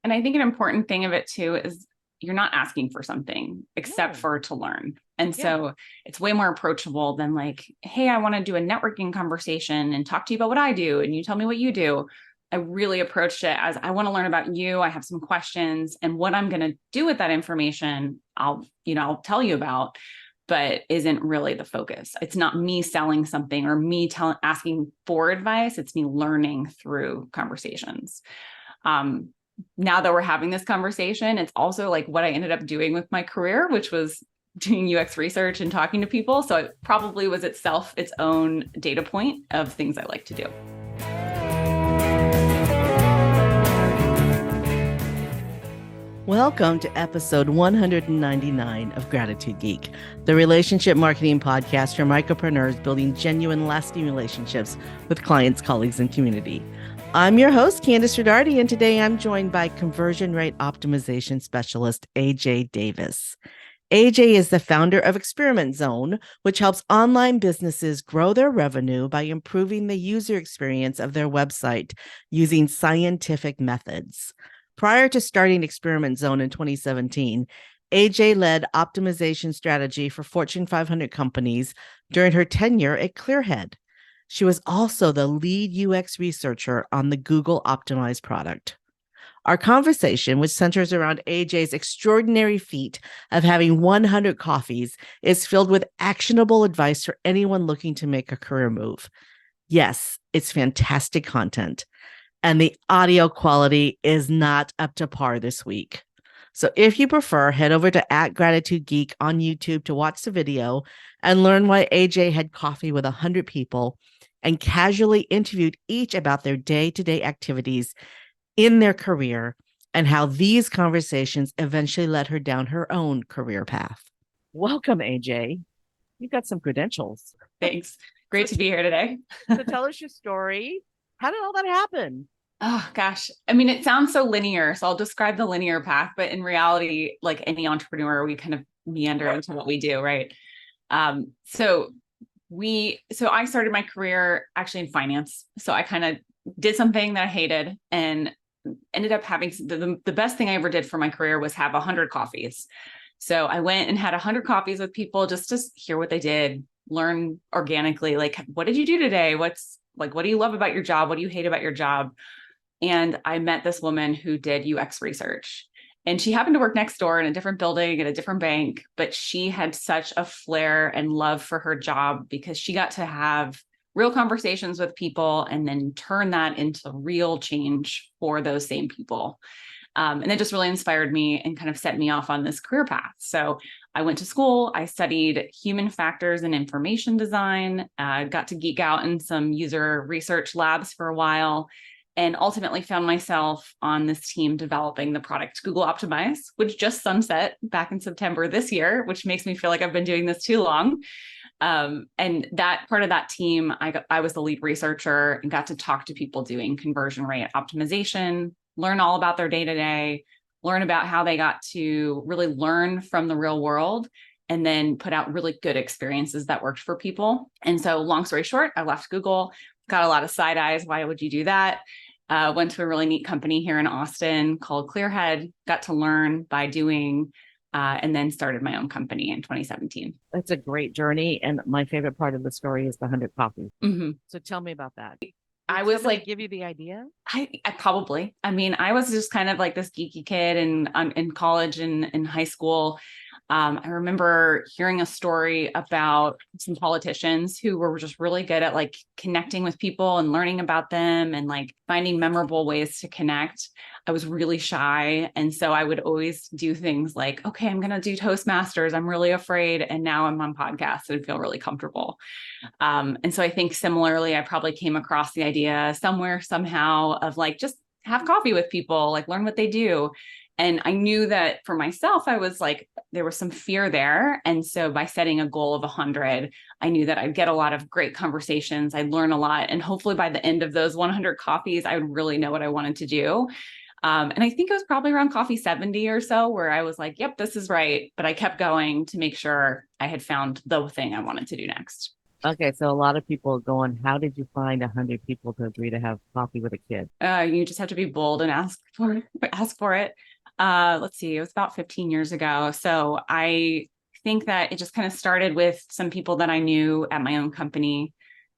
And I think an important thing of it too is you're not asking for something except for to learn. And so it's way more approachable than like, hey, I want to do a networking conversation and talk to you about what I do. And you tell me what you do. I really approached it as I want to learn about you. I have some questions, and what I'm going to do with that information, I'll tell you about, but isn't really the focus. It's not me selling something or me asking for advice. It's me learning through conversations. Now that we're having this conversation, it's also like what I ended up doing with my career, which was doing UX research and talking to people. So it probably was itself its own data point of things I like to do. Welcome to episode 199 of Gratitude Geek, the relationship marketing podcast for micropreneurs building genuine, lasting relationships with clients, colleagues, and community. I'm your host, Kandas Rodarte, and today I'm joined by conversion rate optimization specialist, AJ Davis. AJ is the founder of Experiment Zone, which helps online businesses grow their revenue by improving the user experience of their website using scientific methods. Prior to starting Experiment Zone in 2017, AJ led optimization strategy for Fortune 500 companies during her tenure at Clearhead. She was also the lead UX researcher on the Google Optimized product. Our conversation, which centers around AJ's extraordinary feat of having 100 coffees, is filled with actionable advice for anyone looking to make a career move. Yes, it's fantastic content. And the audio quality is not up to par this week. So if you prefer, head over to @GratitudeGeek on YouTube to watch the video and learn why AJ had coffee with 100 people and casually interviewed each about their day-to-day activities in their career and how these conversations eventually led her down her own career path. Welcome, AJ. You've got some credentials. Thanks. Great to be here today. So tell us your story. How did all that happen? Oh, gosh. I mean, it sounds so linear. So I'll describe the linear path, but in reality, like any entrepreneur, we kind of meander into what we do, right? So I started my career actually in finance. So I kind of did something that I hated and ended up having the best thing I ever did for my career was have 100 coffees. So I went and had 100 coffees with people just to hear what they did, learn organically, like, what did you do today? What do you love about your job? What do you hate about your job? And I met this woman who did UX research, and she happened to work next door in a different building at a different bank, but she had such a flair and love for her job because she got to have real conversations with people and then turn that into real change for those same people. And it just really inspired me and kind of set me off on this career path. So I went to school, I studied human factors and information design, got to geek out in some user research labs for a while, and ultimately found myself on this team developing the product Google Optimize, which just sunset back in September this year, which makes me feel like I've been doing this too long. And that part of that team, I was the lead researcher and got to talk to people doing conversion rate optimization, learn all about their day-to-day, learn about how they got to really learn from the real world, and then put out really good experiences that worked for people. And so long story short, I left Google, got a lot of side eyes. Why would you do that? Went to a really neat company here in Austin called Clearhead, got to learn by doing, and then started my own company in 2017. That's a great journey. And my favorite part of the story is the 100 coffees. Mm-hmm. So tell me about that. I was like, give you the idea? I probably, I mean, I was just kind of like this geeky kid in college and in high school. I remember hearing a story about some politicians who were just really good at like connecting with people and learning about them and like finding memorable ways to connect. I was really shy. And so I would always do things like, okay, I'm going to do Toastmasters. I'm really afraid. And now I'm on podcasts and feel really comfortable. And so I think similarly, I probably came across the idea somewhere, somehow of like, just have coffee with people, like learn what they do. And I knew that for myself, I was like, there was some fear there. And so by setting a goal of 100, I knew that I'd get a lot of great conversations. I'd learn a lot. And hopefully by the end of those 100 coffees, I would really know what I wanted to do. And I think it was probably around coffee 70 or so where I was like, yep, this is right. But I kept going to make sure I had found the thing I wanted to do next. Okay, so a lot of people are going, how did you find 100 people to agree to have coffee with a kid? You just have to be bold and ask for it. Let's see, it was about 15 years ago. So I think that it just kind of started with some people that I knew at my own company.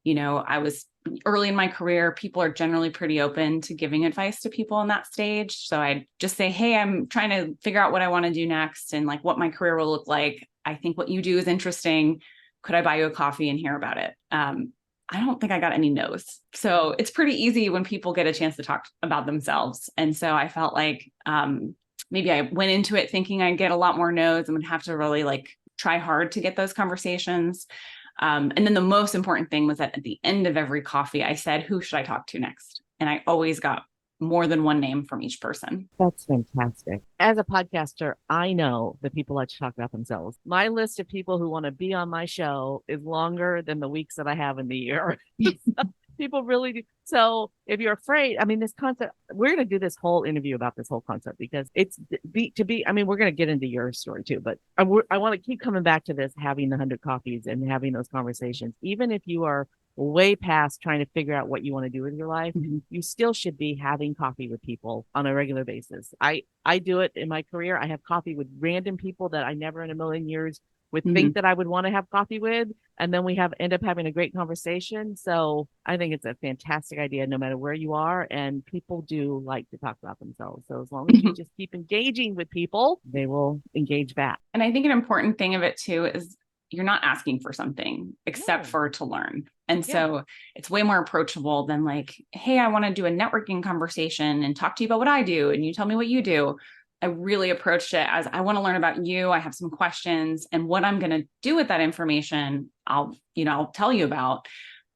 I was early in my career. People are generally pretty open to giving advice to people in that stage. So I just say, hey, I'm trying to figure out what I want to do next and like what my career will look like. I think what you do is interesting. Could I buy you a coffee and hear about it? I don't think I got any no's. So it's pretty easy when people get a chance to talk about themselves. And so I felt like maybe I went into it thinking I'd get a lot more no's and would have to really like try hard to get those conversations. And then the most important thing was that at the end of every coffee, I said, who should I talk to next? And I always got more than one name from each person. That's fantastic. As a podcaster, I know that people like to talk about themselves. My list of people who want to be on my show is longer than the weeks that I have in the year. People really do. So if you're afraid, I mean, this concept, we're going to do this whole interview about this whole concept because it's I mean, we're going to get into your story too, but I want to keep coming back to this, having the 100 coffees and having those conversations. Even if you are way past trying to figure out what you want to do with your life, you still should be having coffee with people on a regular basis. I do it in my career. I have coffee with random people that I never in a million years would think that I would want to have coffee with. And then we end up having a great conversation. So I think it's a fantastic idea, no matter where you are. And people do like to talk about themselves. So as long as you just keep engaging with people, they will engage back. And I think an important thing of it too is you're not asking for something except for to learn. And so it's way more approachable than like, hey, I want to do a networking conversation and talk to you about what I do. And you tell me what you do. I really approached it as I want to learn about you. I have some questions and what I'm going to do with that information. I'll tell you about,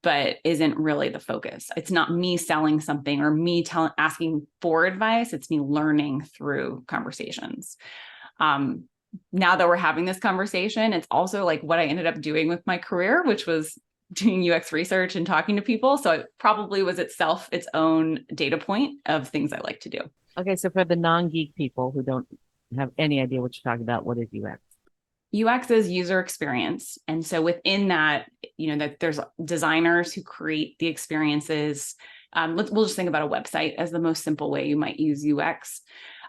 but isn't really the focus. It's not me selling something or me asking for advice. It's me learning through conversations. Now that we're having this conversation, it's also like what I ended up doing with my career, which was doing UX research and talking to people. So it probably was itself its own data point of things I like to do. Okay, so for the non-geek people who don't have any idea what you're talking about, what is UX? UX is user experience. And so within that, that there's designers who create the experiences. We'll just think about a website as the most simple way you might use UX.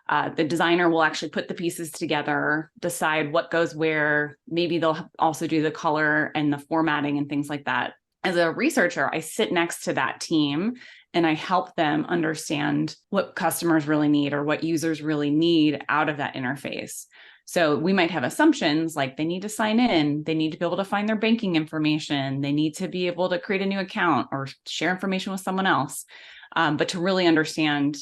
The designer will actually put the pieces together, decide what goes where. Maybe they'll also do the color and the formatting and things like that. As a researcher, I sit next to that team and I help them understand what customers really need or what users really need out of that interface. So we might have assumptions like they need to sign in, they need to be able to find their banking information, they need to be able to create a new account or share information with someone else. But to really understand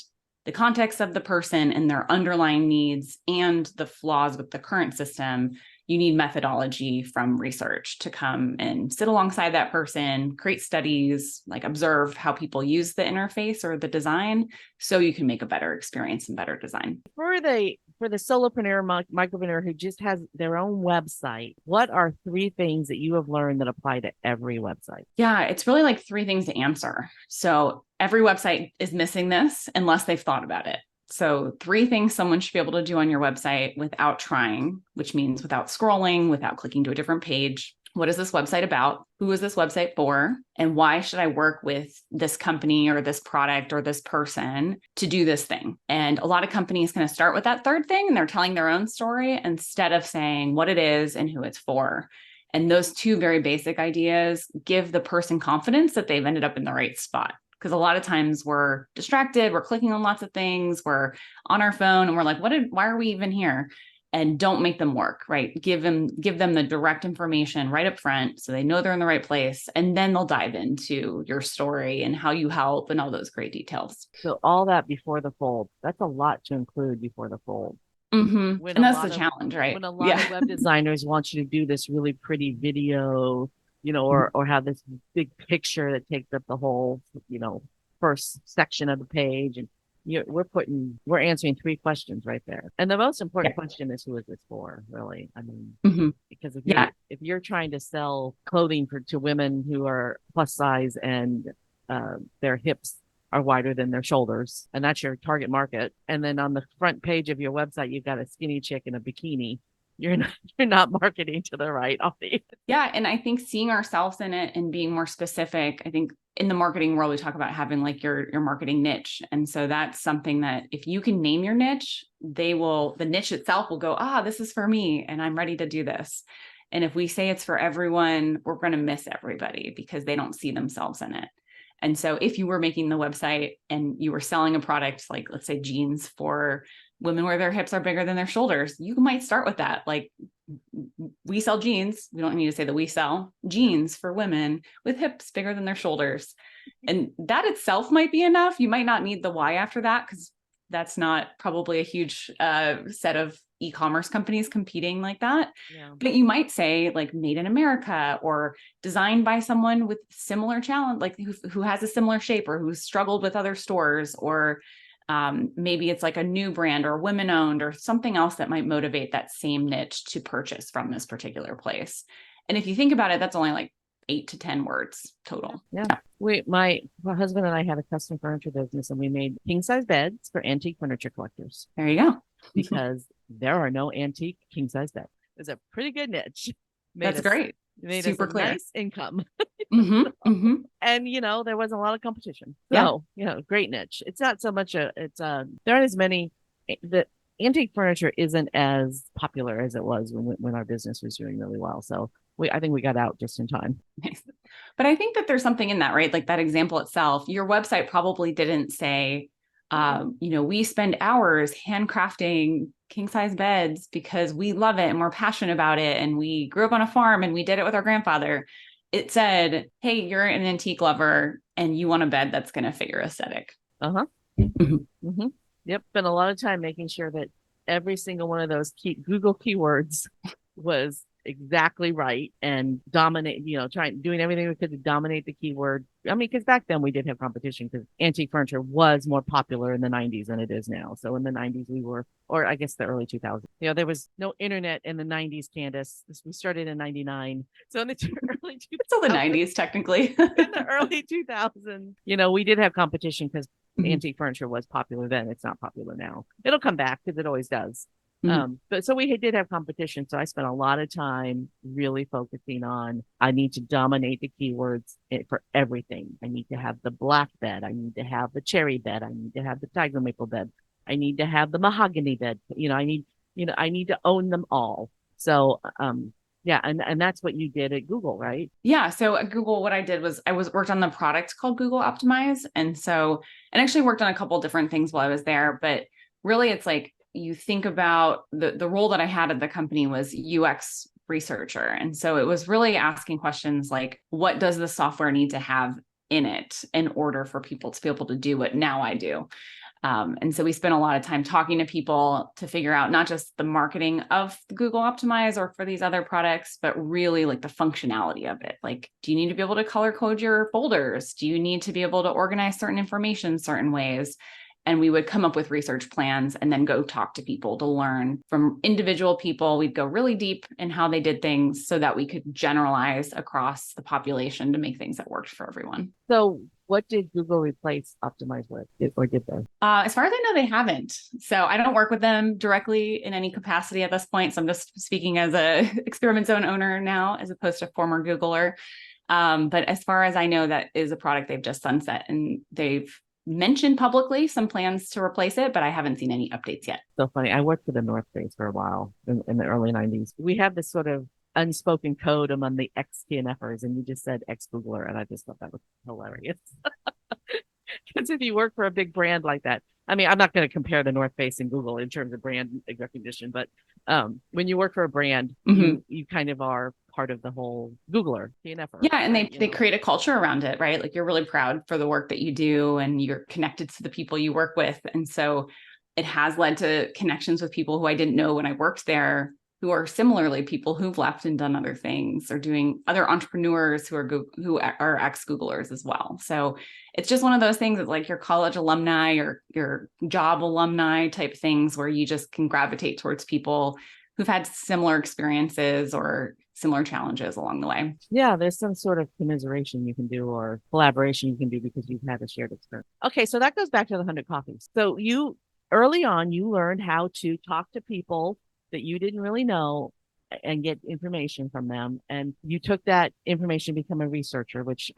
the context of the person and their underlying needs and the flaws with the current system, you need methodology from research to come and sit alongside that person, create studies, like observe how people use the interface or the design so you can make a better experience and better design. For the solopreneur, micropreneur who just has their own website, what are 3 things that you have learned that apply to every website? Yeah, it's really like 3 things to answer. So every website is missing this unless they've thought about it. So 3 things someone should be able to do on your website without trying, which means without scrolling, without clicking to a different page. What is this website about? Who is this website for? And why should I work with this company or this product or this person to do this thing? And a lot of companies kind of start with that 3rd thing and they're telling their own story instead of saying what it is and who it's for. And those 2 very basic ideas give the person confidence that they've ended up in the right spot. Because a lot of times we're distracted, we're clicking on lots of things, we're on our phone and we're like, why are we even here? And don't make them work, right? Give them the direct information right up front so they know they're in the right place. And then they'll dive into your story and how you help and all those great details. So all that before the fold, that's a lot to include before the fold. Mm-hmm. And that's the challenge, right? When a lot of web designers want you to do this really pretty video, or have this big picture that takes up the whole, first section of the page. And we're answering 3 questions right there. And the most important question is, who is this for, really? I mean, because if you're trying to sell clothing to women who are plus size and their hips are wider than their shoulders, and that's your target market. And then on the front page of your website, you've got a skinny chick in a bikini. you're not marketing to the right audience. Yeah. And I think seeing ourselves in it and being more specific, I think in the marketing world, we talk about having like your marketing niche. And so that's something that if you can name your niche, the niche itself will go, this is for me and I'm ready to do this. And if we say it's for everyone, we're going to miss everybody because they don't see themselves in it. And so if you were making the website and you were selling a product, like let's say jeans for women where their hips are bigger than their shoulders, you might start with that. Like, we sell jeans. We don't need to say that we sell jeans for women with hips bigger than their shoulders. And that itself might be enough. You might not need the why after that, because that's not probably a huge set of e-commerce companies competing like that. Yeah. But you might say like made in America or designed by someone with similar challenge, like who has a similar shape or who's struggled with other stores, or maybe it's like a new brand or women owned or something else that might motivate that same niche to purchase from this particular place. And if you think about it, that's only like 8 to 10 words total. Yeah. My husband and I had a custom furniture business, and we made king size beds for antique furniture collectors. There you go. Because there are no antique king size beds. It's a pretty good niche. That's great. Made Super us a clear. nice income. And there wasn't a lot of competition. So, great niche. It's not so much there aren't as many, the antique furniture isn't as popular as it was when our business was doing really well. So I think we got out just in time. Nice. But I think that there's something in that, right? Like that example itself, your website probably didn't say, we spend hours handcrafting king size beds because we love it and we're passionate about it. And we grew up on a farm and we did it with our grandfather. It said, hey, you're an antique lover and you want a bed that's going to fit your aesthetic. Yep. Spent a lot of time making sure that every single one of those Google keywords was exactly right and dominate, doing everything we could to dominate the keyword. I mean, because back then we did have competition because antique furniture was more popular in the 90s than it is now. So in the 90s we were, or I guess the early 2000s, there was no internet in the 90s, Candace. We started in 99. So in the early 2000s. It's still the 90s, technically. In the early 2000s, we did have competition because antique furniture was popular then. It's not popular now. It'll come back because it always does. But so we did have competition. So I spent a lot of time really focusing on, I need to dominate the keywords for everything. I need to have the black bed. I need to have the cherry bed. I need to have the tiger maple bed. I need to have the mahogany bed. I need to own them all. So, and that's what you did at Google, right? Yeah. So at Google, what I did was worked on the product called Google Optimize. And actually worked on a couple of different things while I was there, but really it's like, you think about the role that I had at the company was UX researcher. And so it was really asking questions like, what does the software need to have in it in order for people to be able to do what now I do? And so we spent a lot of time talking to people to figure out not just the marketing of Google Optimize or for these other products, but really like the functionality of it. Like, do you need to be able to color code your folders? Do you need to be able to organize certain information certain ways? And we would come up with research plans and then go talk to people to learn from individual people. We'd go really deep in how they did things so that we could generalize across the population to make things that worked for everyone. So what did Google replace Optimize with, or did they? As far as I know, they haven't. So I don't work with them directly in any capacity at this point. So I'm just speaking as a Experiment Zone owner now, as opposed to former Googler. But as far as I know, that is a product they've just sunset, and they've mentioned publicly some plans to replace it, but I haven't seen any updates yet. So funny. I worked for the North Face for a while in the early 90s. We have this sort of unspoken code among the ex-TNFers, and you just said ex-Googler, and I just thought that was hilarious. Because if you work for a big brand like that, I mean, I'm not going to compare the North Face and Google in terms of brand recognition, but when you work for a brand, you kind of are part of the whole Googler, TNFer. Yeah, and they create a culture around it, right? Like, you're really proud for the work that you do, and you're connected to the people you work with. And so it has led to connections with people who I didn't know when I worked there, who are similarly people who've left and done other things, or doing other entrepreneurs who are ex-Googlers as well. So it's just one of those things. It's like your college alumni or your job alumni type things, where you just can gravitate towards people who've had similar experiences or similar challenges along the way. Yeah, there's some sort of commiseration you can do, or collaboration you can do, because you've had a shared experience. Okay, so that goes back to the 100 coffees. So early on, you learned how to talk to people that you didn't really know and get information from them. And you took that information to become a researcher, which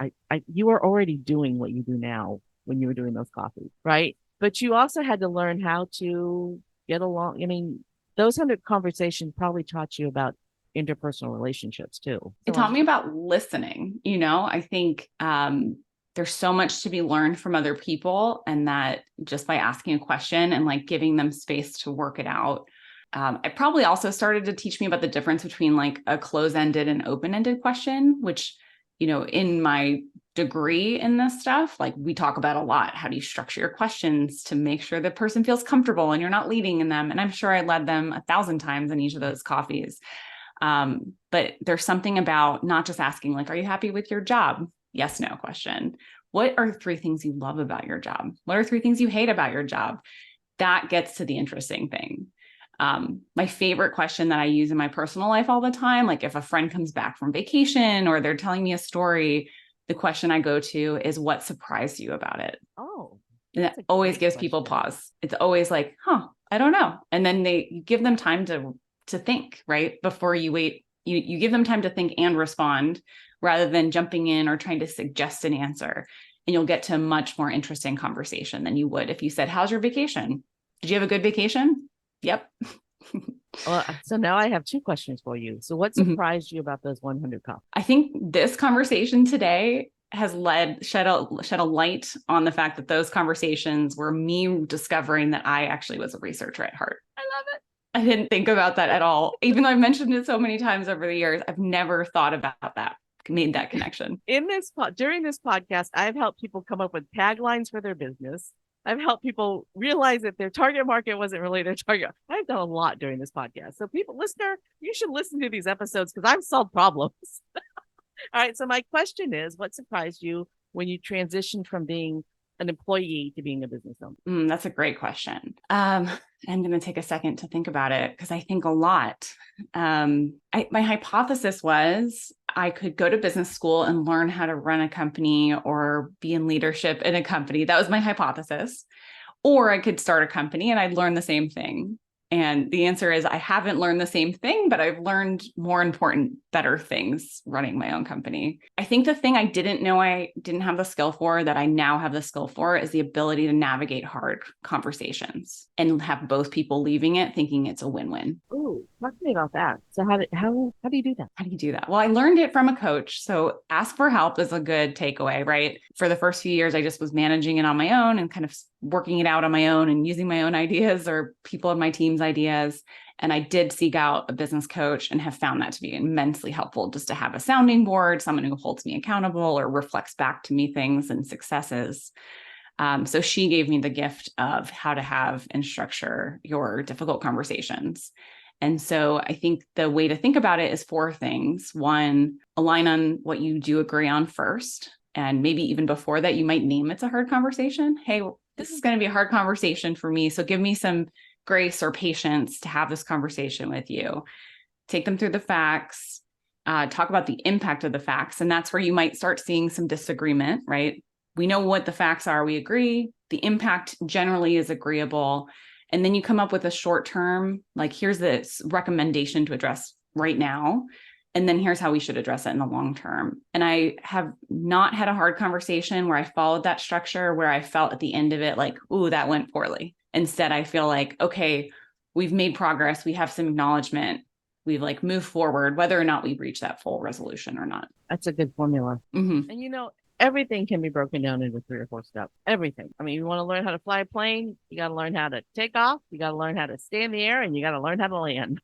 you were already doing what you do now when you were doing those coffees, right? But you also had to learn how to get along. I mean, those 100 conversations probably taught you about interpersonal relationships too. It taught me about listening. I think there's so much to be learned from other people, and that just by asking a question and like giving them space to work it out. It probably also started to teach me about the difference between like a close-ended and open-ended question, which, in my degree in this stuff, like we talk about a lot. How do you structure your questions to make sure the person feels comfortable and you're not leading in them? And I'm sure I led them 1,000 times in each of those coffees. But there's something about not just asking like, are you happy with your job? Yes, no question. What are 3 things you love about your job? What are 3 things you hate about your job? That gets to the interesting thing. My favorite question that I use in my personal life all the time, like if a friend comes back from vacation or they're telling me a story, the question I go to is, what surprised you about it? Oh, and that always gives people pause. It's always like, I don't know. And then you give them time to think, right? Before you wait, you give them time to think and respond rather than jumping in or trying to suggest an answer. And you'll get to a much more interesting conversation than you would if you said, how's your vacation? Did you have a good vacation? Yep. Well, so now I have 2 questions for you. So what surprised you about those 100 coffees? I think this conversation today has shed a light on the fact that those conversations were me discovering that I actually was a researcher at heart. I love it. I didn't think about that at all. Even though I've mentioned it so many times over the years, I've never thought about that, made that connection. During this podcast, I've helped people come up with taglines for their business. I've helped people realize that their target market wasn't really their target. I've done a lot during this podcast. So listener, you should listen to these episodes because I've solved problems. All right. So my question is, what surprised you when you transitioned from being an employee to being a business owner? That's a great question. I'm going to take a second to think about it because I think a lot. My hypothesis was I could go to business school and learn how to run a company or be in leadership in a company. That was my hypothesis. Or I could start a company and I'd learn the same thing. And the answer is I haven't learned the same thing, but I've learned more important, better things running my own company. I think the thing I didn't know I didn't have the skill for that I now have the skill for is the ability to navigate hard conversations and have both people leaving it thinking it's a win-win. Ooh, talk to me about that. So how do you do that? How do you do that? Well, I learned it from a coach. So ask for help is a good takeaway, right? For the first few years, I just was managing it on my own and kind of working it out on my own and using my own ideas or people in my team's ideas. And I did seek out a business coach and have found that to be immensely helpful just to have a sounding board, someone who holds me accountable or reflects back to me things and successes. So she gave me the gift of how to have and structure your difficult conversations. And so I think the way to think about it is 4 things. 1, align on what you do agree on first. And maybe even before that, you might name it's a hard conversation. Hey, this is going to be a hard conversation for me. So give me some grace or patience to have this conversation with you. Take them through the facts, talk about the impact of the facts. And that's where you might start seeing some disagreement, right? We know what the facts are. We agree. The impact generally is agreeable. And then you come up with a short term, like here's this recommendation to address right now. And then here's how we should address it in the long term. And I have not had a hard conversation where I followed that structure, where I felt at the end of it, like, ooh, that went poorly. Instead, I feel like, okay, we've made progress. We have some acknowledgement. We've like moved forward, whether or not we've reached that full resolution or not. That's a good formula. Mm-hmm. And everything can be broken down into 3 or 4 steps. Everything. I mean, you want to learn how to fly a plane, you got to learn how to take off, you got to learn how to stay in the air, and you got to learn how to land.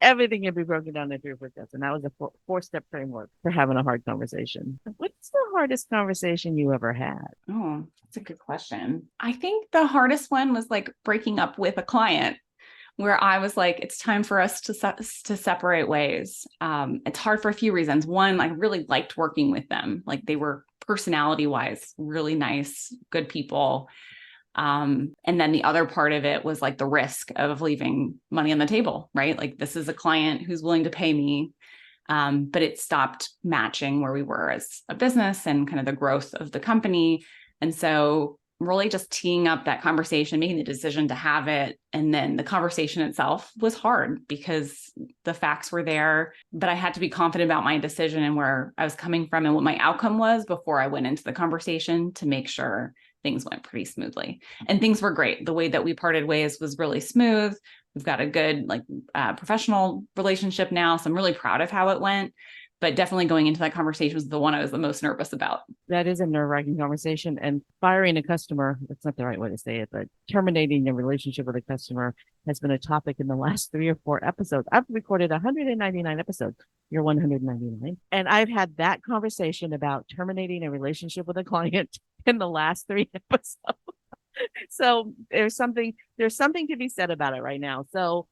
Everything can be broken down into 3 or 4 steps. And that was a 4-step framework for having a hard conversation. What's the hardest conversation you ever had? Oh, that's a good question. I think the hardest one was like breaking up with a client, where I was like, it's time for us to separate ways. It's hard for a few reasons. 1, I really liked working with them. Like they were personality wise, really nice, good people. And then the other part of it was like the risk of leaving money on the table, right? Like this is a client who's willing to pay me. But it stopped matching where we were as a business and kind of the growth of the company. And so really just teeing up that conversation, making the decision to have it. And then the conversation itself was hard because the facts were there, but I had to be confident about my decision and where I was coming from and what my outcome was before I went into the conversation to make sure things went pretty smoothly. And things were great. The way that we parted ways was really smooth. We've got a good professional relationship now. So I'm really proud of how it went. But definitely going into that conversation was the one I was the most nervous about. That is a nerve-wracking conversation. And firing a customer, that's not the right way to say it, but terminating a relationship with a customer has been a topic in the last 3 or 4 episodes. I've recorded 199 episodes. You're 199. And I've had that conversation about terminating a relationship with a client in the last 3 episodes. So there's something to be said about it right now. So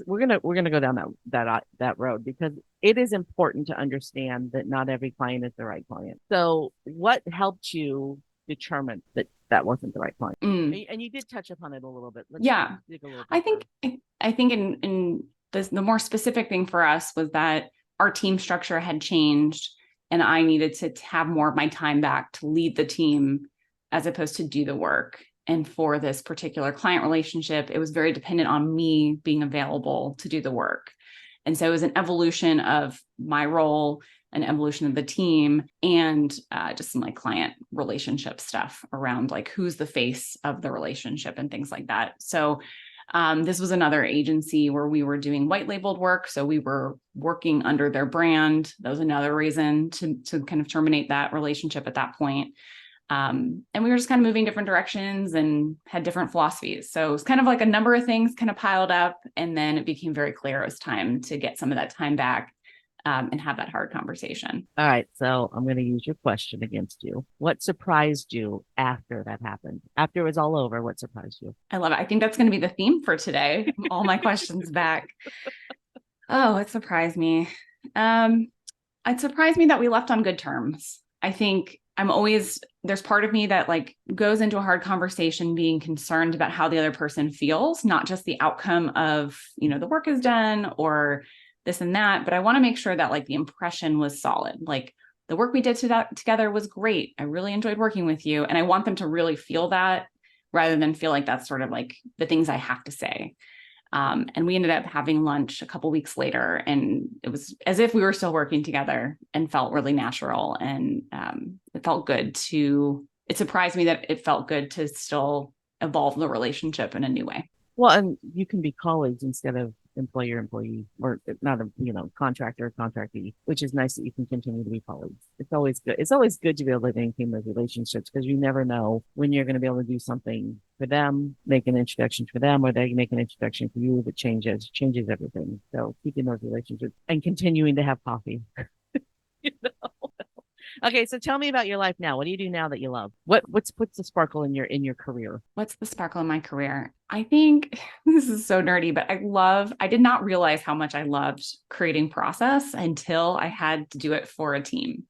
we're gonna go down that road because it is important to understand that not every client is the right client. So what helped you determine that wasn't the right client? And you did touch upon it a little bit. Let's dig a little bit. I think in this, the more specific thing for us was that our team structure had changed and I needed to have more of my time back to lead the team as opposed to do the work. And for this particular client relationship, it was very dependent on me being available to do the work. And so it was an evolution of my role, an evolution of the team, and just some client relationship stuff around who's the face of the relationship and things like that. So this was another agency where we were doing white labeled work. So we were working under their brand. That was another reason to kind of terminate that relationship at that point. And we were just kind of moving different directions and had different philosophies. So it was kind of a number of things kind of piled up. And then it became very clear it was time to get some of that time back and have that hard conversation. All right. So I'm going to use your question against you. What surprised you after that happened? After it was all over, what surprised you? I love it. I think that's going to be the theme for today. All my questions back. Oh, it surprised me. It surprised me that we left on good terms. I think there's part of me that goes into a hard conversation being concerned about how the other person feels, not just the outcome of, the work is done or this and that, but I want to make sure that the impression was solid. The work we did together was great. I really enjoyed working with you. And I want them to really feel that rather than feel like that's sort of the things I have to say. And we ended up having lunch a couple weeks later, and it was as if we were still working together and felt really natural. And it felt good it surprised me that it felt good to still evolve the relationship in a new way. Well, and you can be colleagues instead of employee, or not a contractor or contractee, which is nice that you can continue to be colleagues. It's always good. It's always good to be able to maintain those relationships because you never know when you're going to be able to do something for them, make an introduction for them, or they make an introduction for you that changes everything. So keeping those relationships and continuing to have coffee. Okay, so tell me about your life now. What do you do now that you love? What's the sparkle in your career? What's the sparkle in my career? I think this is so nerdy, but I did not realize how much I loved creating process until I had to do it for a team.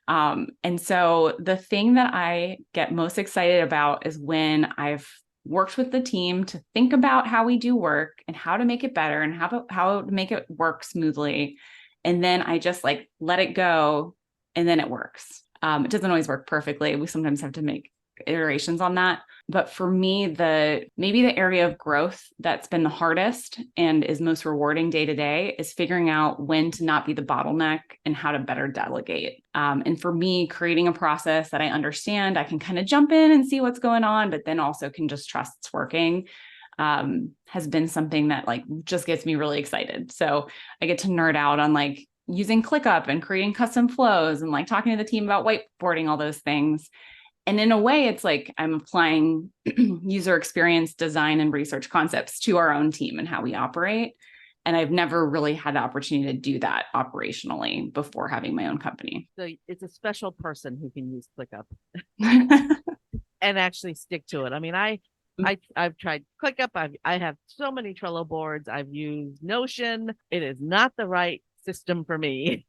And so the thing that I get most excited about is when I've worked with the team to think about how we do work and how to make it better and how to make it work smoothly. And then I just let it go. And then it works. It doesn't always work perfectly. We sometimes have to make iterations on that. But for me, maybe the area of growth that's been the hardest and is most rewarding day to day is figuring out when to not be the bottleneck and how to better delegate. And for me, creating a process that I understand, I can kind of jump in and see what's going on, but then also can just trust it's working. Has been something that just gets me really excited. So I get to nerd out on using ClickUp and creating custom flows and talking to the team about whiteboarding, all those things. And in a way, it's I'm applying user experience design and research concepts to our own team and how we operate. And I've never really had the opportunity to do that operationally before having my own company. So it's a special person who can use ClickUp and actually stick to it. I mean, I've tried ClickUp. I have so many Trello boards. I've used Notion. It is not the right system for me,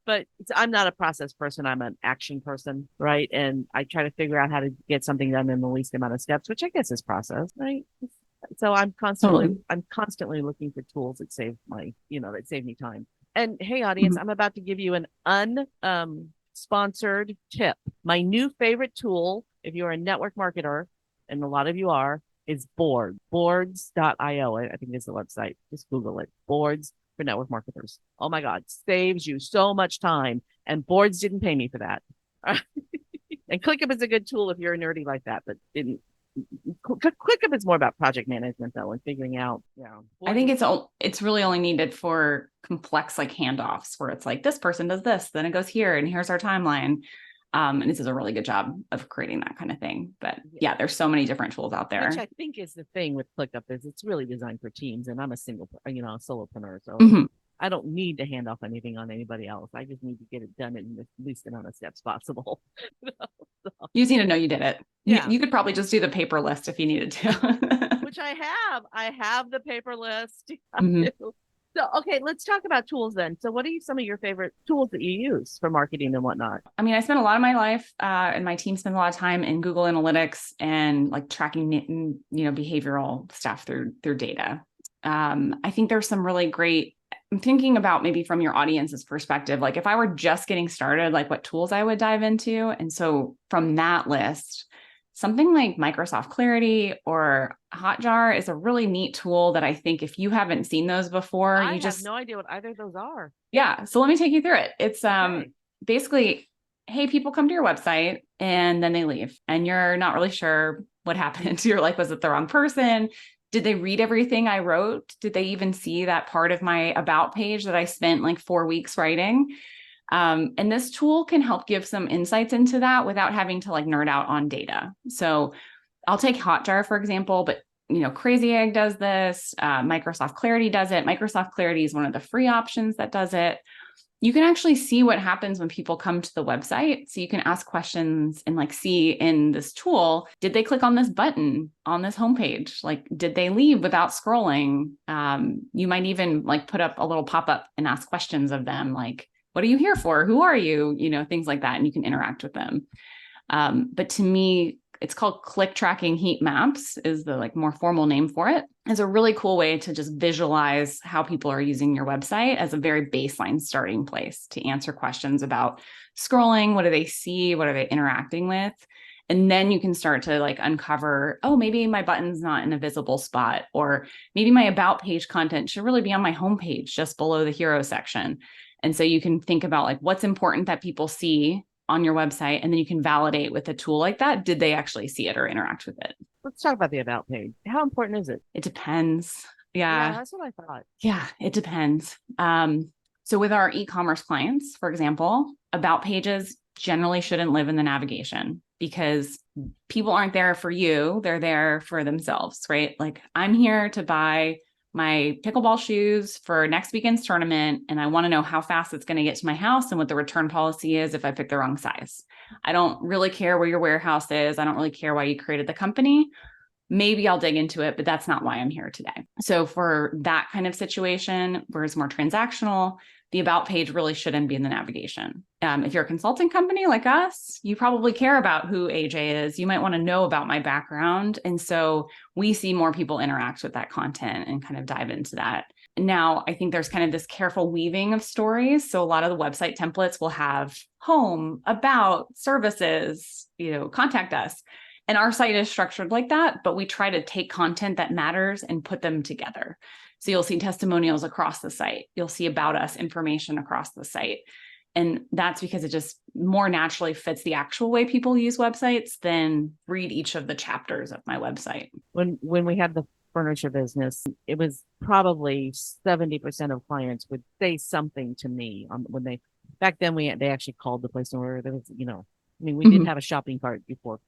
but I'm not a process person. I'm an action person, right? And I try to figure out how to get something done in the least amount of steps, which I guess is process, right? So I'm constantly looking for tools that save me time. And hey, audience, I'm about to give you an sponsored tip. My new favorite tool if you're a network marketer, and a lot of you are, is boards.io. I think is the website. Just Google it. Boards for network marketers. Oh my God, saves you so much time. And boards didn't pay me for that. And ClickUp is a good tool if you're a nerdy like that, but didn't. ClickUp is more about project management though, and figuring out. Yeah, I think it's really only needed for complex like handoffs where it's like this person does this, then it goes here, and here's our timeline. And this is a really good job of creating that kind of thing. But yeah, there's so many different tools out there. Which I think is the thing with ClickUp is it's really designed for teams, and I'm a solopreneur, so I don't need to hand off anything on anybody else. I just need to get it done in the least amount of steps possible. You just need to know you did it. Yeah. You could probably just do the paper list if you needed to. Which I have. I have the paper list. So, okay, let's talk about tools then. So what are some of your favorite tools that you use for marketing and whatnot? I mean, I spent a lot of my life and my team spends a lot of time in Google Analytics and like tracking, behavioral stuff through data. I think there's some really great, I'm thinking about maybe from your audience's perspective, like if I were just getting started, like what tools I would dive into. And so from that list, something like Microsoft Clarity or Hotjar is a really neat tool that I think if you haven't seen those before, I have no idea what either of those are. Yeah. So let me take you through it. It's basically, hey, people come to your website and then they leave and you're not really sure what happened. You're like, was it the wrong person? Did they read everything I wrote? Did they even see that part of my about page that I spent like 4 weeks writing? And this tool can help give some insights into that without having to like nerd out on data. So I'll take Hotjar, for example, but Crazy Egg does this. Microsoft Clarity does it. Microsoft Clarity is one of the free options that does it. You can actually see what happens when people come to the website. So you can ask questions and like see in this tool, did they click on this button on this homepage? Like, did they leave without scrolling? You might even like put up a little pop-up and ask questions of them, like, what are you here for? Who are you? Things like that. And you can interact with them. But to me, it's called click tracking heat maps is the like more formal name for it. It's a really cool way to just visualize how people are using your website as a very baseline starting place to answer questions about scrolling. What do they see? What are they interacting with? And then you can start to like uncover, oh, maybe my button's not in a visible spot, or maybe my about page content should really be on my homepage just below the hero section. And so you can think about like what's important that people see on your website, and then you can validate with a tool like that. Did they actually see it or interact with it? Let's talk about the about page. How important is it? It depends. Yeah, that's what I thought. Yeah, it depends. So with our e-commerce clients, for example, about pages generally shouldn't live in the navigation because people aren't there for you. They're there for themselves, right? Like I'm here to buy my pickleball shoes for next weekend's tournament, and I want to know how fast it's going to get to my house and what the return policy is if I pick the wrong size. I don't really care where your warehouse is. I don't really care why you created the company. Maybe I'll dig into it, but that's not why I'm here today. So for that kind of situation, where it's more transactional, the about page really shouldn't be in the navigation. If you're a consulting company like us, you probably care about who AJ is. You might want to know about my background. And so we see more people interact with that content and kind of dive into that. Now, I think there's kind of this careful weaving of stories. So a lot of the website templates will have home, about, services, contact us. And our site is structured like that, but we try to take content that matters and put them together. So you'll see testimonials across the site. You'll see about us information across the site. And that's because it just more naturally fits the actual way people use websites than read each of the chapters of my website. When we had the furniture business, it was probably 70% of clients would say something to me when back then they actually called the place where there was, we didn't have a shopping cart before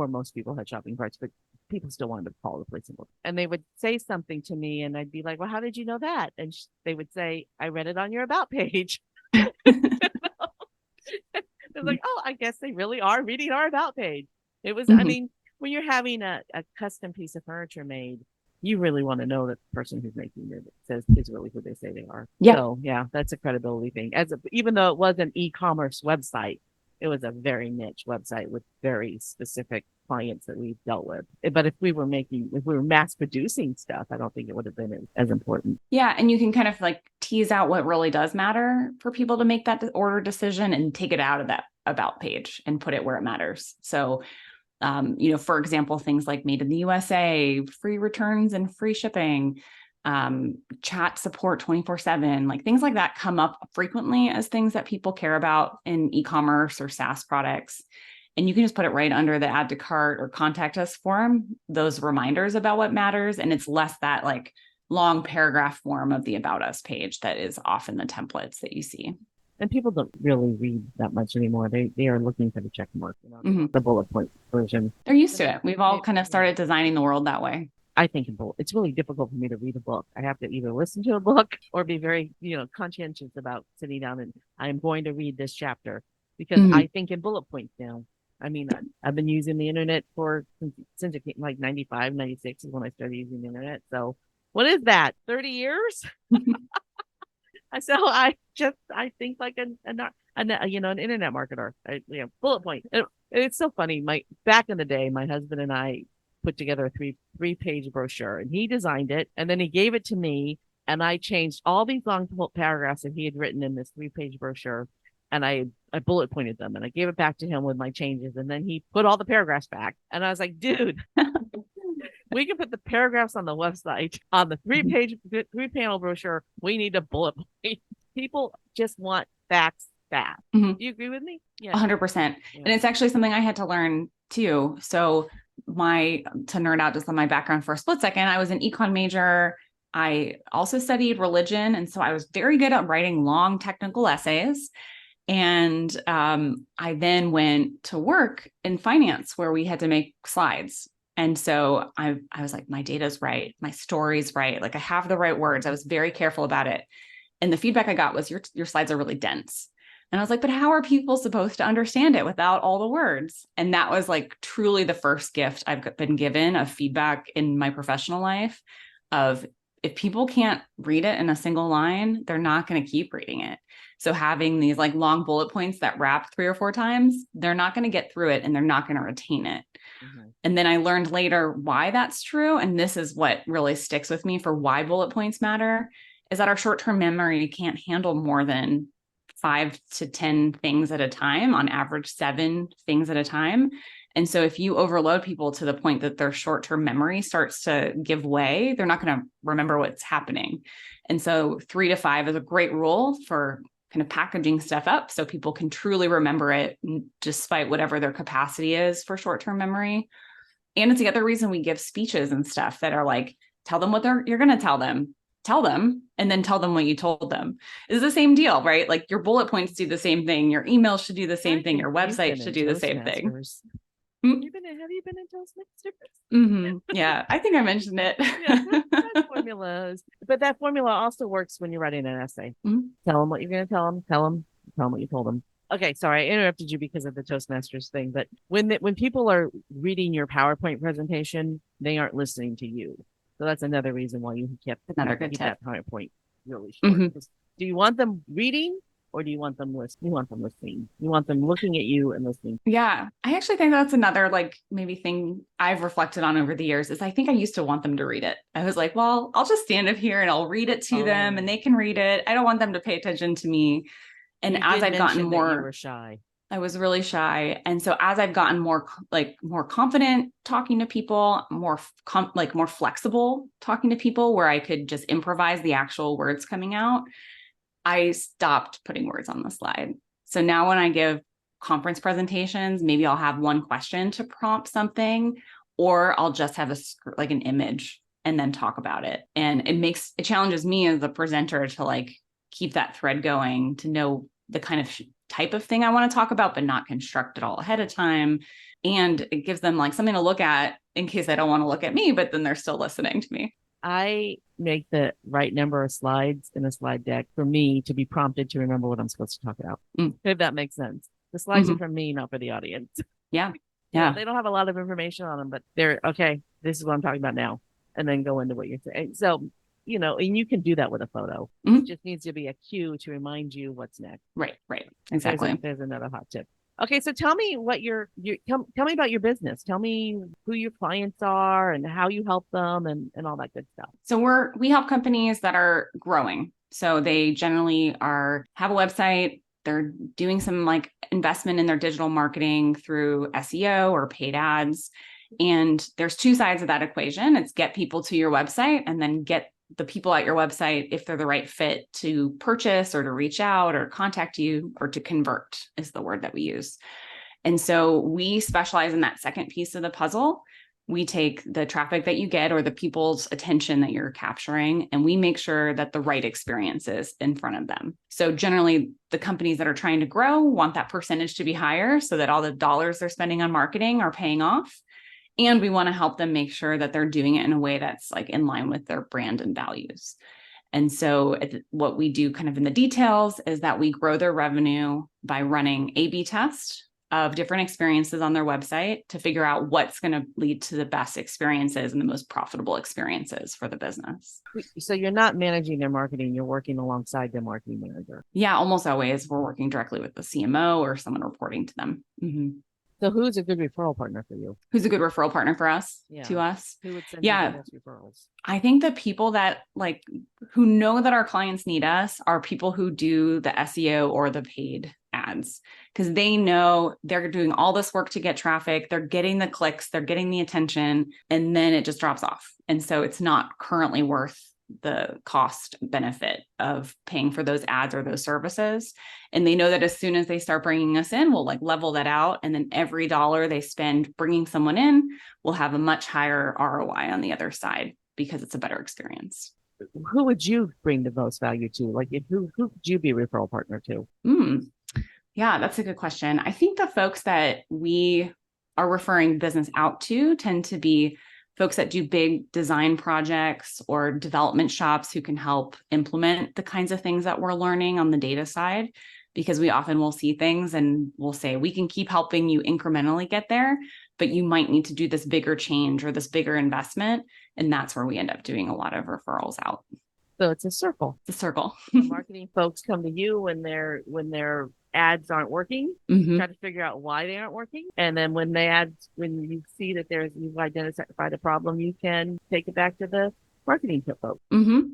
most people had shopping carts, but people still wanted to call the place and they would say something to me and I'd be like, well, how did you know that? And they would say, I read it on your about page. It's like, oh, I guess they really are reading our about page. It was, I mean, when you're having a custom piece of furniture made, you really want to know that the person who's making it is really who they say they are. Yeah. So yeah, that's a credibility thing. Even though it was an e-commerce website, it was a very niche website with very specific clients that we dealt with. But if we were mass producing stuff, I don't think it would have been as important. Yeah. And you can kind of like tease out what really does matter for people to make that order decision and take it out of that about page and put it where it matters. So For example, things like made in the USA, free returns and free shipping, chat support 24/7, like things like that come up frequently as things that people care about in e-commerce or SaaS products. And you can just put it right under the add to cart or contact us form, those reminders about what matters. And it's less that like long paragraph form of the about us page that is often the templates that you see. And people don't really read that much anymore. They are looking for the check mark, the bullet point version. They're used to it. We've all kind of started designing the world that way. I think it's really difficult for me to read a book. I have to either listen to a book or be very, conscientious about sitting down and I'm going to read this chapter because I think in bullet points now. I mean, I've been using the internet since it came, like 95, 96 is when I started using the internet. So what is that? 30 years? So I think like an internet marketer. Bullet point. It's so funny. Back in the day, my husband and I put together a three-page brochure, and he designed it, and then he gave it to me, and I changed all these long paragraphs that he had written in this three-page brochure, and I bullet pointed them, and I gave it back to him with my changes, and then he put all the paragraphs back, and I was like, dude. We can put the paragraphs on the website on the three-panel brochure. We need a bullet point. People just want facts fast. Do you agree with me? Yeah, 100%. Yeah. And it's actually something I had to learn too. So to nerd out just on my background for a split second, I was an econ major. I also studied religion. And so I was very good at writing long technical essays. And I then went to work in finance where we had to make slides. And so I was like, my data's right. My story's right. Like I have the right words. I was very careful about it. And the feedback I got was your slides are really dense. And I was like, but how are people supposed to understand it without all the words? And that was like truly the first gift I've been given of feedback in my professional life of if people can't read it in a single line, they're not going to keep reading it. So having these like long bullet points that wrap 3 or 4 times, they're not going to get through it and they're not going to retain it. And then I learned later why that's true. And this is what really sticks with me for why bullet points matter is that our short-term memory can't handle more than 5 to 10 things at a time, on average 7 things at a time. And so if you overload people to the point that their short-term memory starts to give way, they're not going to remember what's happening. And so 3 to 5 is a great rule for kind of packaging stuff up so people can truly remember it despite whatever their capacity is for short-term memory. And it's the other reason we give speeches and stuff that are like, tell them what you're going to tell them, and then tell them what you told them. It's the same deal, right? Like your bullet points do the same thing. Your email should do the same thing. Your website should do the same thing. Have you been in Toastmasters? Yeah, I think I mentioned it. That's formulas. But that formula also works when you're writing an essay. Tell them what you're going to tell them. Tell them what you told them. Okay, sorry, I interrupted you because of the Toastmasters thing. But when people are reading your PowerPoint presentation, they aren't listening to you. So that's another reason why you keep that PowerPoint really short. Do you want them reading? Or do you want them listening? You want them listening. You want them looking at you and listening. Yeah. I actually think that's another like maybe thing I've reflected on over the years is I think I used to want them to read it. I was like, well, I'll just stand up here and I'll read it to them and they can read it. I don't want them to pay attention to me. And as I've gotten more, you were shy. I was really shy. And so as I've gotten more confident talking to people, more flexible talking to people where I could just improvise the actual words coming out, I stopped putting words on the slide. So now when I give conference presentations, maybe I'll have one question to prompt something, or I'll just have an image and then talk about it. And it challenges me as a presenter to like keep that thread going, to know the kind of type of thing I want to talk about, but not construct it all ahead of time. And it gives them like something to look at in case they don't want to look at me, but then they're still listening to me. I make the right number of slides in a slide deck for me to be prompted to remember what I'm supposed to talk about. If that makes sense. The slides are for me, not for the audience. Yeah. They don't have a lot of information on them, but they're okay. This is what I'm talking about now. And then go into what you're saying. So, and you can do that with a photo. It just needs to be a cue to remind you what's next. Right. Exactly. There's another hot tip. Okay, so tell me what tell me about your business. Tell me who your clients are and how you help them and all that good stuff. So we help companies that are growing. So they generally have a website, they're doing some like investment in their digital marketing through SEO or paid ads. And there's two sides of that equation. It's get people to your website and then get the people at your website, if they're the right fit, to purchase or to reach out or contact you or to convert is the word that we use. And so we specialize in that second piece of the puzzle. We take the traffic that you get or the people's attention that you're capturing, and we make sure that the right experience is in front of them. So generally, the companies that are trying to grow want that percentage to be higher so that all the dollars they're spending on marketing are paying off. And we want to help them make sure that they're doing it in a way that's like in line with their brand and values. And so what we do kind of in the details is that we grow their revenue by running A/B tests of different experiences on their website to figure out what's going to lead to the best experiences and the most profitable experiences for the business. So you're not managing their marketing, you're working alongside their marketing manager. Yeah, almost always we're working directly with the CMO or someone reporting to them. Mm-hmm. So who's a good referral partner for you? Who's a good referral partner for us, to us? Who would send you the best referrals? I think the people that like, who know that our clients need us are people who do the SEO or the paid ads, because they know they're doing all this work to get traffic. They're getting the clicks, they're getting the attention, and then it just drops off. And so it's not currently worth the cost benefit of paying for those ads or those services. And they know that as soon as they start bringing us in, we'll like level that out. And then every dollar they spend bringing someone in will have a much higher ROI on the other side because it's a better experience. Who would you bring the most value to? Like who would you be a referral partner to? Yeah, that's a good question. I think the folks that we are referring business out to tend to be folks that do big design projects or development shops who can help implement the kinds of things that we're learning on the data side, because we often will see things and we'll say, we can keep helping you incrementally get there, but you might need to do this bigger change or this bigger investment. And that's where we end up doing a lot of referrals out. So it's a circle. It's a circle. Marketing folks come to you when their ads aren't working, try to figure out why they aren't working. And then when you see that you've identified a problem, you can take it back to the marketing folks.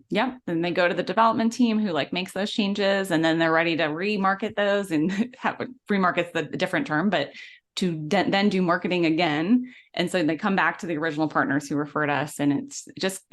Yep. Then they go to the development team who like makes those changes, and then they're ready to remarket those and remarket's the different term, but to then do marketing again. And so they come back to the original partners who referred us, and it's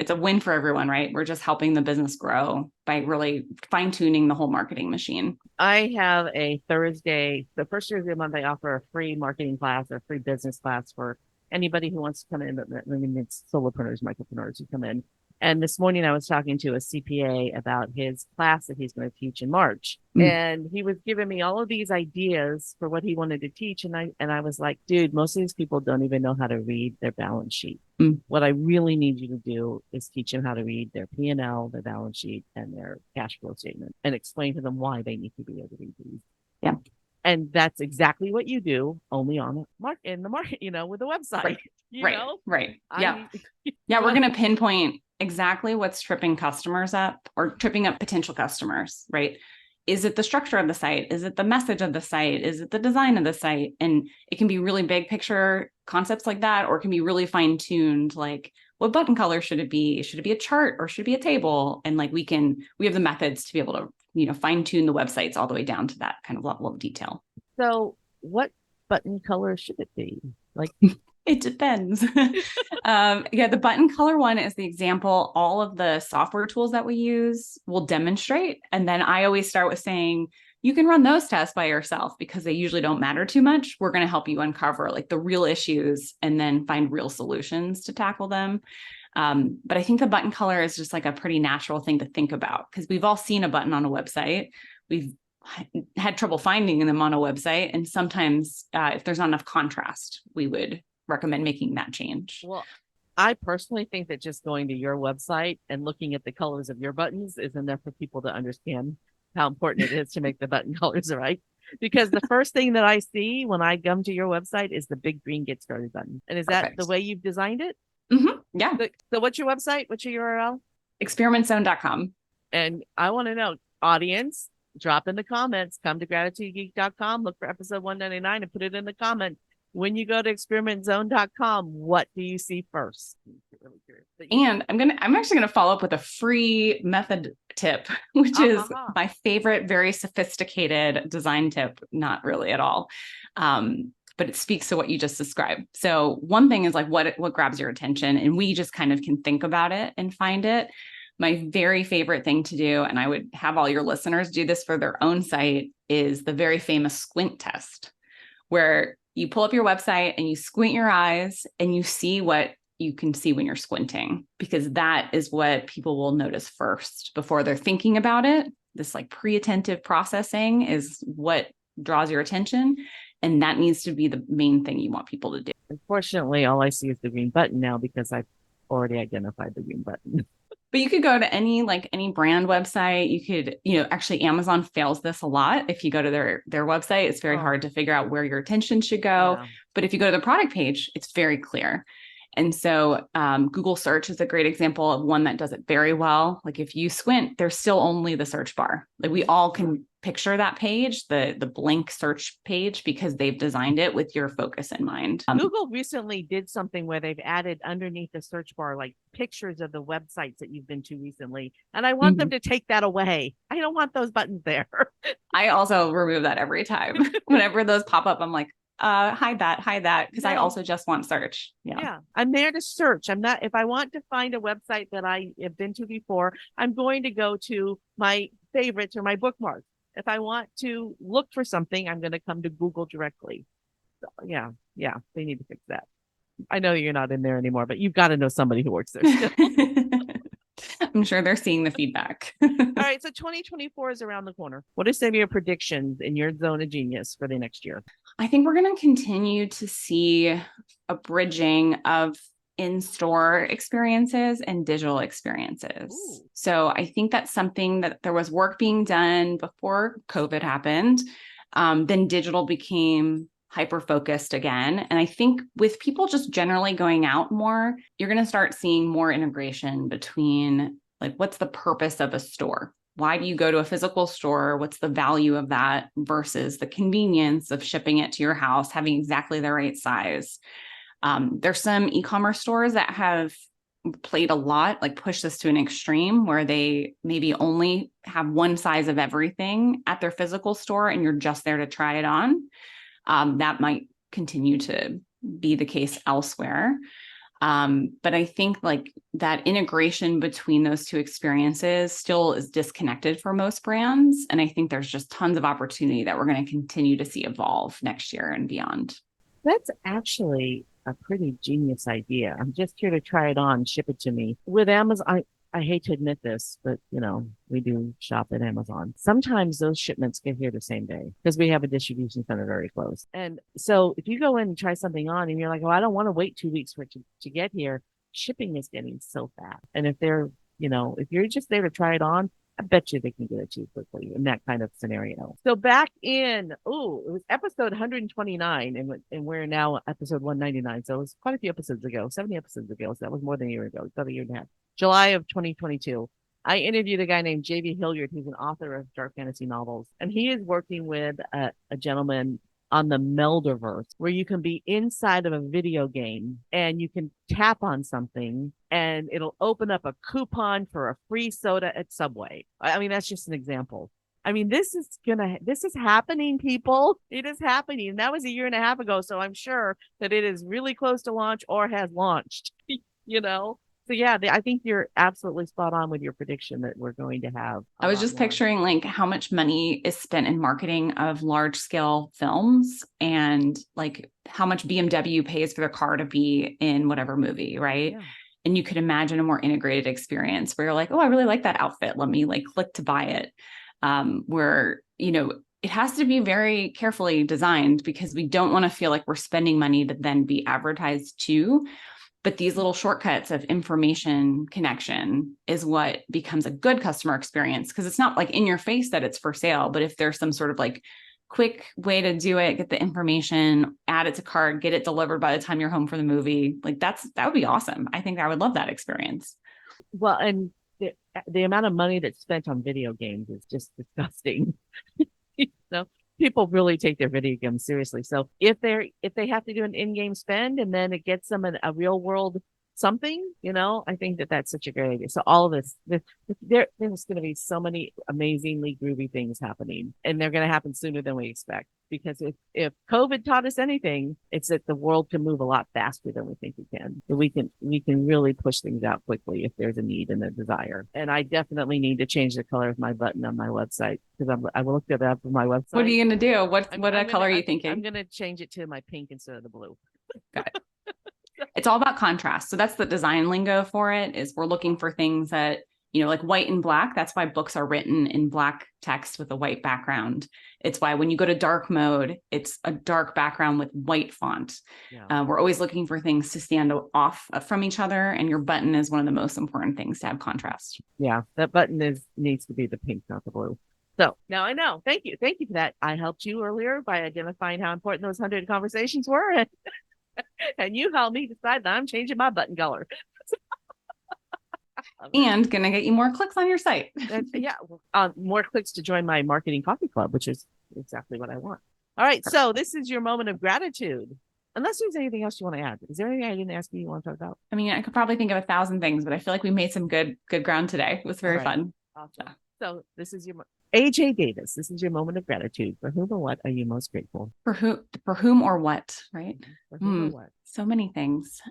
a win for everyone, right? We're just helping the business grow by really fine tuning the whole marketing machine. I have a Thursday, the first Thursday of the month, I offer a free marketing class or free business class for anybody who wants to come in. I mean, it's solopreneurs, micropreneurs who come in. And this morning I was talking to a CPA about his class that he's going to teach in March. And he was giving me all of these ideas for what he wanted to teach. And I was like, dude, most of these people don't even know how to read their balance sheet. What I really need you to do is teach them how to read their P&L, their balance sheet, and their cash flow statement, and explain to them why they need to be able to read these. Yeah. And that's exactly what you do, only on in the market, with the website. Right. Yeah. Yeah. We're going to pinpoint exactly what's tripping customers up or tripping up potential customers, right? Is it the structure of the site? Is it the message of the site? Is it the design of the site? And it can be really big picture concepts like that, or it can be really fine tuned, like what button color should it be? Should it be a chart or should it be a table? And like we have the methods to be able to, fine tune the websites all the way down to that kind of level of detail. So what button color should it be? Like, it depends. The button color one is the example all of the software tools that we use will demonstrate. And then I always start with saying, you can run those tests by yourself because they usually don't matter too much. We're going to help you uncover like the real issues and then find real solutions to tackle them. But I think the button color is just like a pretty natural thing to think about, because we've all seen a button on a website. We've had trouble finding them on a website. And sometimes if there's not enough contrast, we would recommend making that change. Well, I personally think that just going to your website and looking at the colors of your buttons is enough for people to understand how important it is to make the button colors right. Because the first thing that I see when I come to your website is the big green get started button. And is that the way you've designed it? Yeah. So what's your website? What's your URL? experimentzone.com. And I want to know, audience, drop in the comments, come to gratitudegeek.com, look for episode 199 and put it in the comment. When you go to experimentzone.com, what do you see first? And I'm actually going to follow up with a free method tip, which is Uh-huh. my favorite, very sophisticated design tip. Not really at all. But it speaks to what you just described. So one thing is like what grabs your attention, and we just kind of can think about it and find it. My very favorite thing to do, and I would have all your listeners do this for their own site, is the very famous squint test, where you pull up your website and you squint your eyes and you see what you can see when you're squinting, because that is what people will notice first before they're thinking about it. This like pre-attentive processing is what draws your attention. And that needs to be the main thing you want people to do. Unfortunately, all I see is the green button now because I've already identified the green button. But you could go to any brand website. You could, actually Amazon fails this a lot. If you go to their website, it's very hard to figure out where your attention should go. Yeah. But if you go to the product page, it's very clear. And so Google search is a great example of one that does it very well. Like if you squint, there's still only the search bar. Like we all can picture that page, the blank search page, because they've designed it with your focus in mind. Google recently did something where they've added underneath the search bar, like pictures of the websites that you've been to recently. And I want them to take that away. I don't want those buttons there. I also remove that every time. Whenever those pop up, I'm like, hide that, because I also just want search. Yeah. I'm there to search. I'm not, if I want to find a website that I have been to before, I'm going to go to my favorites or my bookmarks. If I want to look for something, I'm going to come to Google directly. So, yeah, they need to fix that. I know you're not in there anymore, but you've got to know somebody who works there still. I'm sure they're seeing the feedback. All right. So 2024 is around the corner. What are some of your predictions in your zone of genius for the next year? I think we're going to continue to see a bridging of in-store experiences and digital experiences. Ooh. So I think that's something that there was work being done before COVID happened. Then digital became hyper-focused again. And I think with people just generally going out more, you're going to start seeing more integration between like, what's the purpose of a store? Why do you go to a physical store? What's the value of that versus the convenience of shipping it to your house, having exactly the right size? There's some e-commerce stores that have played a lot, like push this to an extreme where they maybe only have one size of everything at their physical store and you're just there to try it on. That might continue to be the case elsewhere. But I think like that integration between those two experiences still is disconnected for most brands. And I think there's just tons of opportunity that we're going to continue to see evolve next year and beyond. That's actually a pretty genius idea. I'm just here to try it on, ship it to me. With Amazon, I hate to admit this, but we do shop at Amazon. Sometimes those shipments get here the same day because we have a distribution center very close. And so if you go in and try something on and you're like, oh, I don't want to wait 2 weeks for it to get here, shipping is getting so fast. And if they're, if you're just there to try it on, I bet you they can get it to you quickly in that kind of scenario. So back in, it was episode 129 and we're now episode 199. So it was quite a few episodes ago, 70 episodes ago. So that was more than a year ago, about a year and a half. July of 2022. I interviewed a guy named J.B. Hilliard. He's an author of dark fantasy novels. And he is working with a gentleman on the Melderverse, where you can be inside of a video game and you can tap on something and it'll open up a coupon for a free soda at Subway. I mean, that's just an example. I mean, this is happening, people. It is happening. And that was a year and a half ago. So I'm sure that it is really close to launch or has launched, So yeah, I think you're absolutely spot on with your prediction that we're going to have. I was just picturing like how much money is spent in marketing of large scale films and like how much BMW pays for their car to be in whatever movie, right? Yeah. And you could imagine a more integrated experience where you're like, oh, I really like that outfit. Let me like click to buy it. Where, it has to be very carefully designed because we don't want to feel like we're spending money to then be advertised to. But these little shortcuts of information connection is what becomes a good customer experience, because it's not like in your face that it's for sale. But if there's some sort of like quick way to do it, get the information, add it to cart, get it delivered by the time you're home for the movie, like that would be awesome. I think I would love that experience. Well, and the amount of money that's spent on video games is just disgusting. People really take their video games seriously. So if they have to do an in-game spend and then it gets them a real world something, I think that that's such a great idea. So all of there's going to be so many amazingly groovy things happening, and they're going to happen sooner than we expect. Because if COVID taught us anything, it's that the world can move a lot faster than we think we can. We can really push things out quickly if there's a need and a desire. And I definitely need to change the color of my button on my website, because I looked it up on my website. What are you going to do? What color are you thinking? I'm going to change it to my pink instead of the blue. Got it. It's all about contrast. So that's the design lingo for it, is we're looking for things that, like white and black. That's why books are written in black text with a white background. It's why when you go to dark mode, it's a dark background with white font. Yeah. We're always looking for things to stand off from each other. And your button is one of the most important things to have contrast. Yeah, that button needs to be the pink, not the blue. So now I know. Thank you. Thank you for that. I helped you earlier by identifying how important those 100 conversations were. And you helped me decide that I'm changing my button color. And going to get you more clicks on your site. Yeah. More clicks to join my marketing coffee club, which is exactly what I want. All right. So this is your moment of gratitude. Unless there's anything else you want to add. Is there anything I didn't ask you want to talk about? I mean, I could probably think of 1,000 things, but I feel like we made some good ground today. It was very fun. Awesome. Yeah. So this is AJ Davis. This is your moment of gratitude. For whom or what are you most grateful? For whom or what, right? For whom or what? So many things.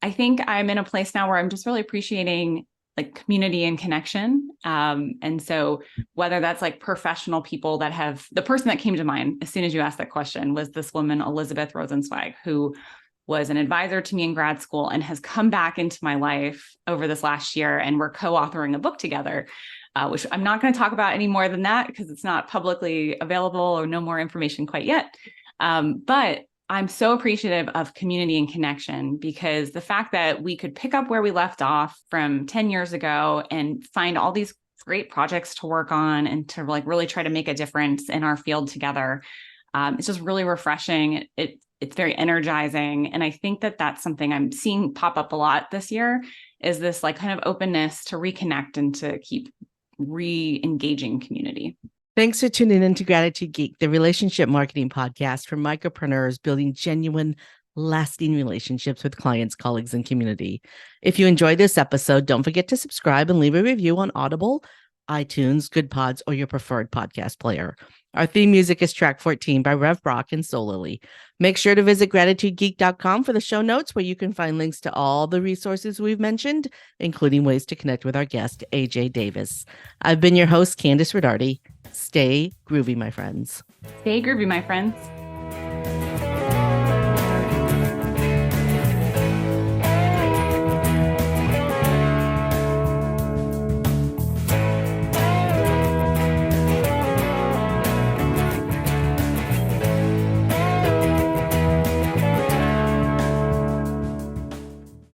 I think I'm in a place now where I'm just really appreciating like community and connection. And so whether that's like professional people the person that came to mind as soon as you asked that question was this woman, Elizabeth Rosenzweig, who was an advisor to me in grad school and has come back into my life over this last year. And we're co-authoring a book together, which I'm not going to talk about any more than that because it's not publicly available or no more information quite yet. But I'm so appreciative of community and connection, because the fact that we could pick up where we left off from 10 years ago and find all these great projects to work on and to like really try to make a difference in our field together. It's just really refreshing. It's very energizing. And I think that that's something I'm seeing pop up a lot this year, is this like kind of openness to reconnect and to keep re-engaging community. Thanks for tuning in to Gratitude Geek, the relationship marketing podcast for micropreneurs building genuine, lasting relationships with clients, colleagues, and community. If you enjoyed this episode, don't forget to subscribe and leave a review on Audible, iTunes, Good Pods, or your preferred podcast player. Our theme music is track 14 by Rev Brock and Solily. Make sure to visit gratitudegeek.com for the show notes, where you can find links to all the resources we've mentioned, including ways to connect with our guest, AJ Davis. I've been your host, Kandas Rodarte. Stay groovy, my friends. Stay groovy, my friends.